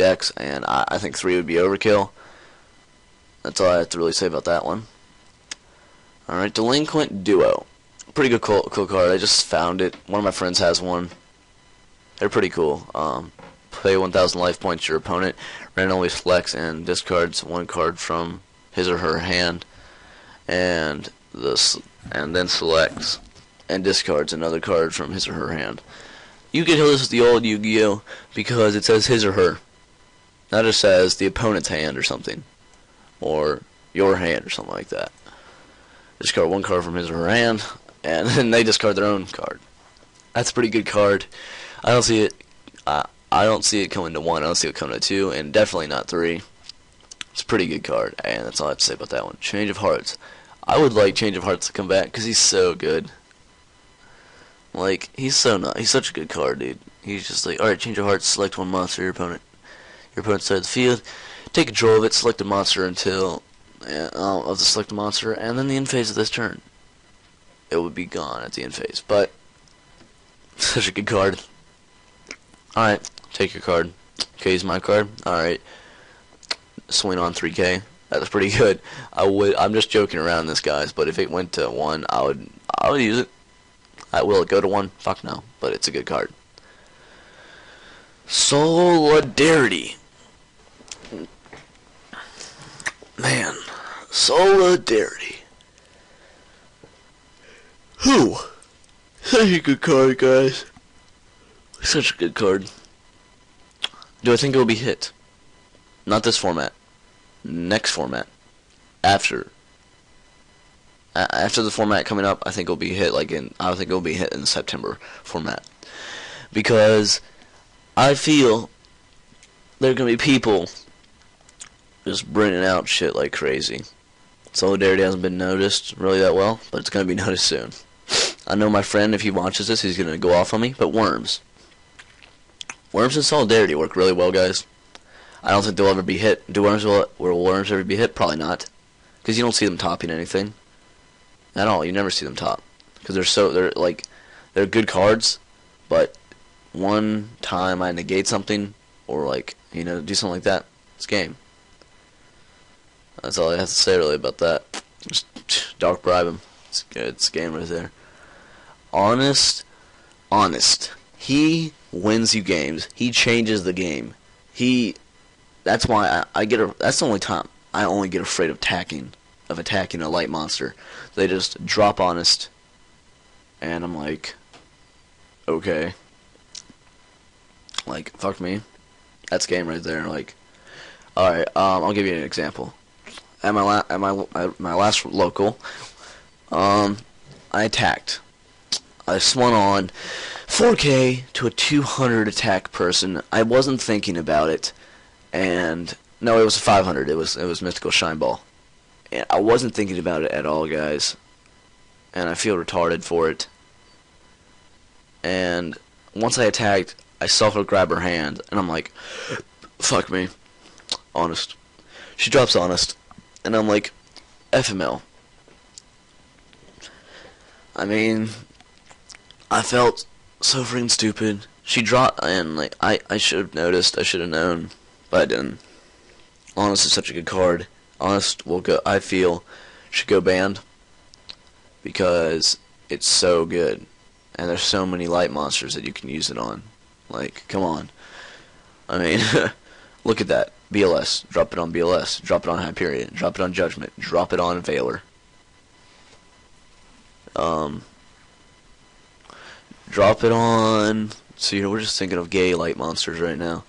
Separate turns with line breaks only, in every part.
decks, and I think 3 would be overkill. That's all I have to really say about that one. Alright, Delinquent Duo. Pretty good cool card. I just found it. One of my friends has one. They're pretty cool. Pay 1,000 life points. Your opponent randomly selects and discards 1 card from his or her hand, and then selects and discards another card from his or her hand. You can tell this is the old Yu-Gi-Oh because it says his or her. Not just says the opponent's hand or something, or your hand or something like that. Discard 1 card from his or her hand, and then they discard their own card. That's a pretty good card. I don't see it. I don't see it coming to 1. I don't see it coming to 2, and definitely not 3. It's a pretty good card, and that's all I have to say about that one. Change of Hearts. I would like Change of Hearts to come back because he's so good. Like, he's such a good card, dude. He's just like, alright, Change of Hearts, select 1 monster, your opponent side of the field, take control of it, select a monster until of the selected monster, and then the end phase of this turn, it would be gone at the end phase. But such a good card. Alright, take your card. Okay, use my card. Alright, swing on 3K. That's pretty good. I'm just joking around this, guys, but if it went to 1, I would use it. Will it go to 1? Fuck no, but it's a good card. Solidarity. Man, Solidarity. Whew. Such a good card, guys. Such a good card. Do I think it will be hit? Not this format. Next format. After the format coming up, I think it'll be hit I think it'll be hit in the September format. Because I feel there are gonna be people just bringing out shit like crazy. Solidarity hasn't been noticed really that well, but it's gonna be noticed soon. I know my friend, if he watches this, he's gonna go off on me, but Worms and Solidarity work really well, guys. I don't think they'll ever be hit. Will Worms ever be hit? Probably not. Because you don't see them topping anything. At all. You never see them top. Because they're good cards, but one time I negate something, or do something like that, it's game. That's all I have to say really about that. Just dark bribe him. It's good. It's game right there. Honest. He wins you games. He changes the game. That's why that's the only time I only get afraid of attacking a light monster. They just drop Honest, and I'm like, okay, fuck me. That's game right there. All right, I'll give you an example. At my last local, I attacked. I swung on 4K to a 200 attack person. I wasn't thinking about it, and no, it was 500. It was Mystical Shine Ball, and I wasn't thinking about it at all, guys. And I feel retarded for it. And once I attacked, I saw her grab her hand, and I'm like, fuck me. Honest. She drops Honest, and I'm like, FML. I mean, I felt so freaking stupid. She dropped, and I should have noticed, I should have known, but I didn't. Honest is such a good card. Honest I feel should go banned because it's so good, and there's so many light monsters that you can use it on. Come on. I mean, look at that. BLS. Drop it on BLS. Drop it on Hyperion. Drop it on Judgment. Drop it on Veiler. Drop it on. So we're just thinking of gay light monsters right now.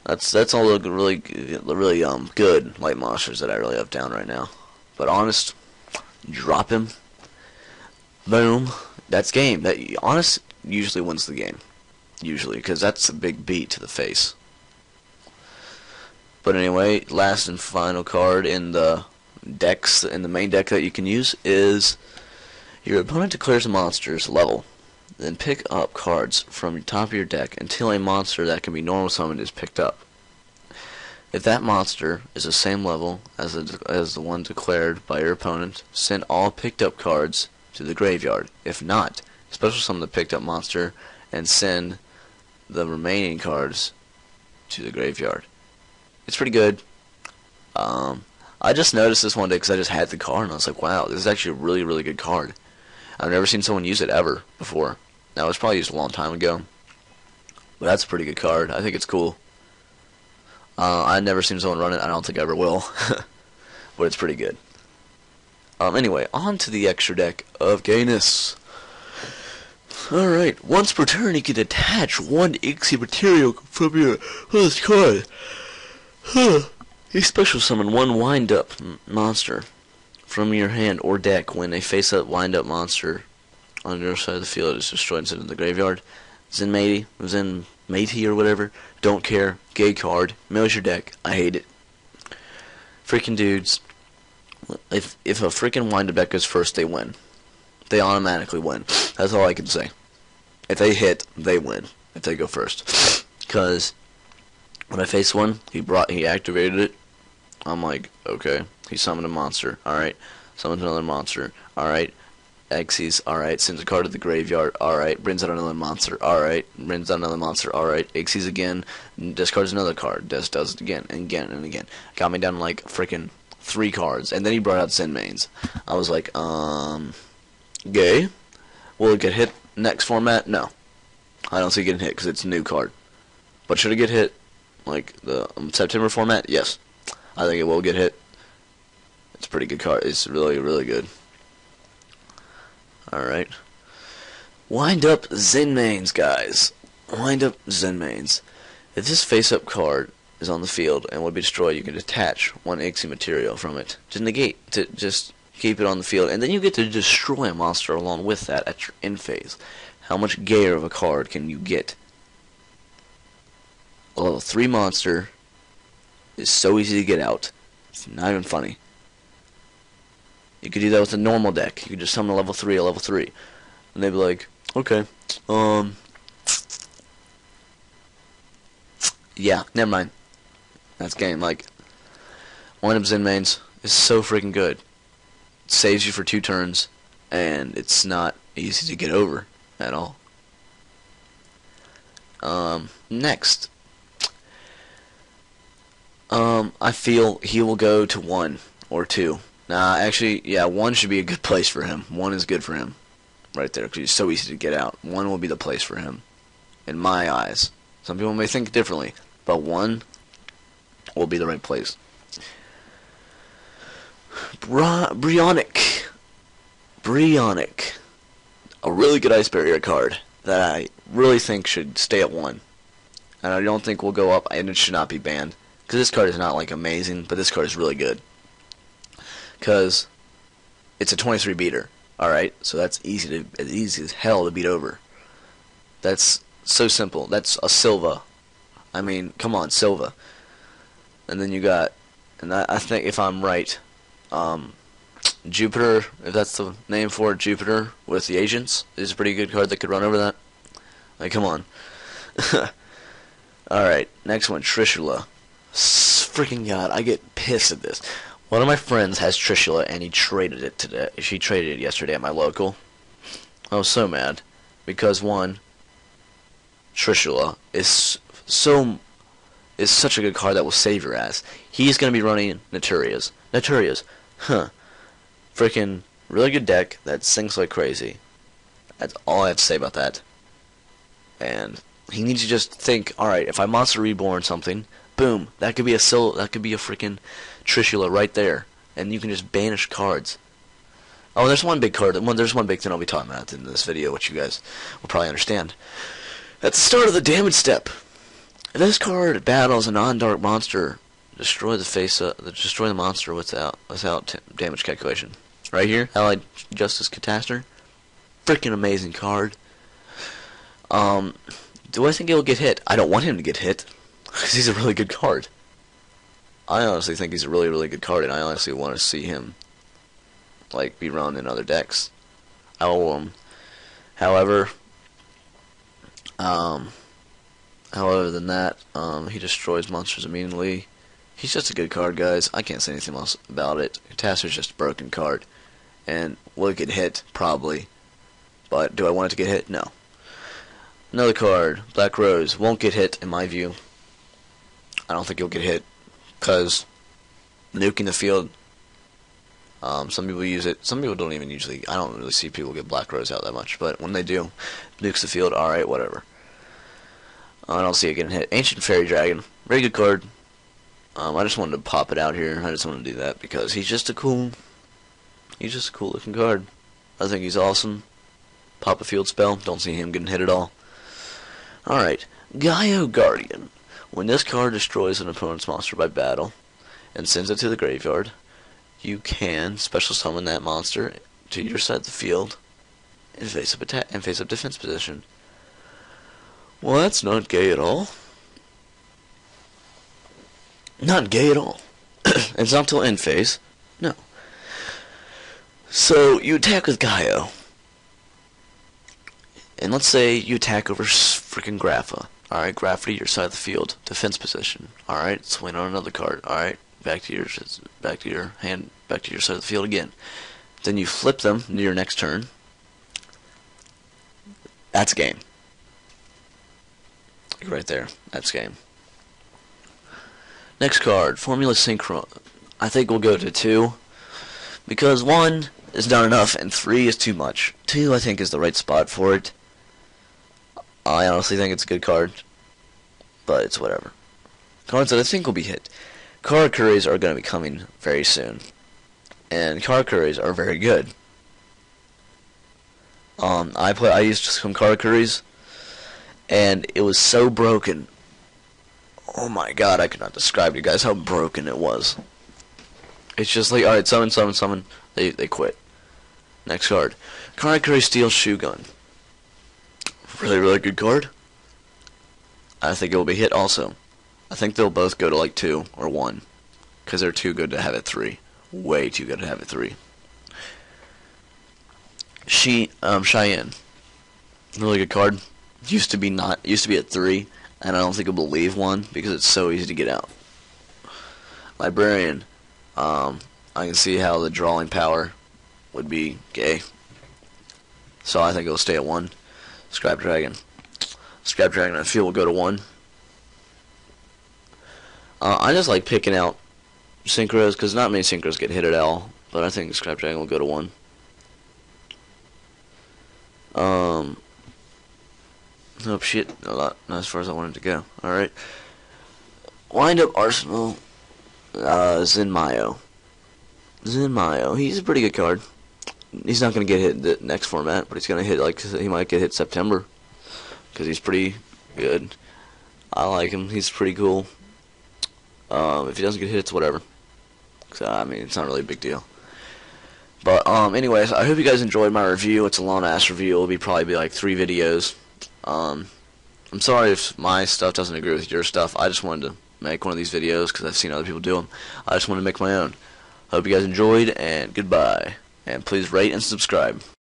That's all the really good light monsters that I really have down right now. But Honest, drop him. Boom. That's game. Honest usually wins the game. Usually, because that's a big beat to the face. But anyway, last and final card in the decks, in the main deck that you can use is your opponent declares a monster's level. Then pick up cards from the top of your deck until a monster that can be normal summoned is picked up. If that monster is the same level as the one declared by your opponent, send all picked up cards to the graveyard. If not, special summon the picked up monster and send the remaining cards to the graveyard. It's pretty good. I just noticed this one day because I just had the card and I was like, wow, this is actually a really, really good card. I've never seen someone use it ever before. Now, it was probably used a long time ago, but that's a pretty good card. I think it's cool. I've never seen someone run it. I don't think I ever will, but it's pretty good. Anyway, on to the extra deck of Gayness. Alright, once per turn you can attach one Ixie material from your host card. You special summon one wind-up monster from your hand or deck. When a face-up wind-up monster on your side of the field is destroyed and sent to the graveyard. Zenmaity or whatever. Don't care. Gay card. Mills your deck. I hate it. Freaking dudes. If a freaking wind-up deck goes first, they win. They automatically win. That's all I can say. If they hit, they win. If they go first. Because when I faced one, he activated it. I'm like, okay. He summoned a monster. Alright. Summons another monster. Alright. Xyz. Alright. Sends a card to the graveyard. Alright. Brings out another monster. Alright. Brings out another monster. Alright. Xyz again. Discards another card. Does it again and again and again. Got me down to like freaking 3 cards. And then he brought out Zenmaines. I was like, gay? Will it get hit next format? No. I don't see it getting hit because it's a new card. But should it get hit like the September format? Yes. I think it will get hit. It's a pretty good card. It's really, really good. Alright. Wind up Zenmaines, guys. Wind up Zenmaines. If this face-up card is on the field and would be destroyed, you can detach one Ixie material from it to negate, to just keep it on the field, and then you get to destroy a monster along with that at your end phase. How much gayer of a card can you get? A level 3 monster is so easy to get out. It's not even funny. You could do that with a normal deck. You could just summon a level 3, and they'd be like, okay, yeah, never mind. That's game. Like, Wind Up Zenmaines is so freaking good. It saves you for 2 turns, and it's not easy to get over at all. Next. I feel he will go to 1 or 2. Nah, actually, yeah, 1 should be a good place for him. 1 is good for him. Right there, because he's so easy to get out. 1 will be the place for him. In my eyes. Some people may think differently, but 1 will be the right place. Brionic. A really good ice barrier card that I really think should stay at 1. And I don't think will go up, and it should not be banned. Because this card is not, like, amazing, but this card is really good. Because it's a 23 beater. Alright, so that's easy as hell to beat over. That's so simple. That's a Silva. I mean, come on, Silva. And then you got, and I think if I'm right, Jupiter, if that's the name for it, Jupiter with the agents is a pretty good card that could run over that. Like, come on. Alright, next one, Trishula. Freaking God, I get pissed at this. One of my friends has Trishula, and he traded it today. She traded it yesterday at my local. I was so mad because 1, Trishula is such a good card that will save your ass. He's gonna be running Naturias. Freaking really good deck that sinks like crazy. That's all I have to say about that. And he needs to just think, all right, if I Monster Reborn something, boom, that could be a freaking Trishula right there, and you can just banish cards. Oh, there's one big card. There's one big thing I'll be talking about in this video, which you guys will probably understand. At the start of the damage step, if this card battles a non-dark monster, destroy the monster without damage calculation. Right here, Allied Justice Catastor, freaking amazing card. Do I think he'll get hit? I don't want him to get hit, because he's a really good card. I honestly think he's a really, really good card, and I honestly want to see him, like, be run in other decks. However, than that, he destroys monsters immediately. He's just a good card, guys. I can't say anything else about it. Catastor's just a broken card, and will it get hit? Probably. But do I want it to get hit? No. Another card, Black Rose, won't get hit in my view. I don't think he'll get hit, because nuking the field, some people use it. Some people don't even usually. I don't really see people get Black Rose out that much, but when they do, nukes the field. All right, whatever. I don't see it getting hit. Ancient Fairy Dragon, very good card. I just wanted to pop it out here. I just wanted to do that because he's just a cool looking card. I think he's awesome. Pop a field spell. Don't see him getting hit at all. All right, Yugioh Guardian. When this card destroys an opponent's monster by battle and sends it to the graveyard, you can special summon that monster to your side of the field in face-up attack and face-up defense position. Well, that's not gay at all. Not gay at all. It's not till end phase. No. So you attack with Yugioh, and let's say you attack over freaking Grapha. Alright, Grapha to your side of the field, defense position. Alright, swing on another card. Alright, back to your hand, back to your side of the field again. Then you flip them to your next turn. That's game. Right there, that's game. Next card, Formula Synchro. I think we'll go to 2, because 1 is not enough and 3 is too much. 2 I think is the right spot for it. I honestly think it's a good card, but it's whatever. Cards that I think will be hit. Karakuris are going to be coming very soon, and Karakuris are very good. I used some Karakuris, and it was so broken. Oh my god, I could not describe to you guys how broken it was. It's just like, alright, summon, summon, summon. They quit. Next card. Karakuri Steel Shogun. Really, really good card. I think it will be hit also. I think they'll both go to like 2 or 1. Because they're too good to have it 3. Way too good to have it 3. Cheyenne. Really good card. Used to be at 3. And I don't think it will leave 1 because it's so easy to get out. Librarian. I can see how the drawing power would be gay. So I think it'll stay at 1. Scrap Dragon. Scrap Dragon I feel will go to 1. I just like picking out synchros because not many synchros get hit at all. But I think Scrap Dragon will go to 1. Oh shit, not as far as I wanted to go. Alright. Wind Up Arsenal. Zenmayo. He's a pretty good card. He's not going to get hit in the next format, but he's going to hit, like, he might get hit September. Because he's pretty good. I like him. He's pretty cool. If he doesn't get hit, it's whatever. So, I mean, it's not really a big deal. But, anyways, I hope you guys enjoyed my review. It's a long-ass review. It'll probably be like 3 videos. I'm sorry if my stuff doesn't agree with your stuff. I just wanted to make one of these videos because I've seen other people do them. I just wanted to make my own. Hope you guys enjoyed, and goodbye. And please rate and subscribe.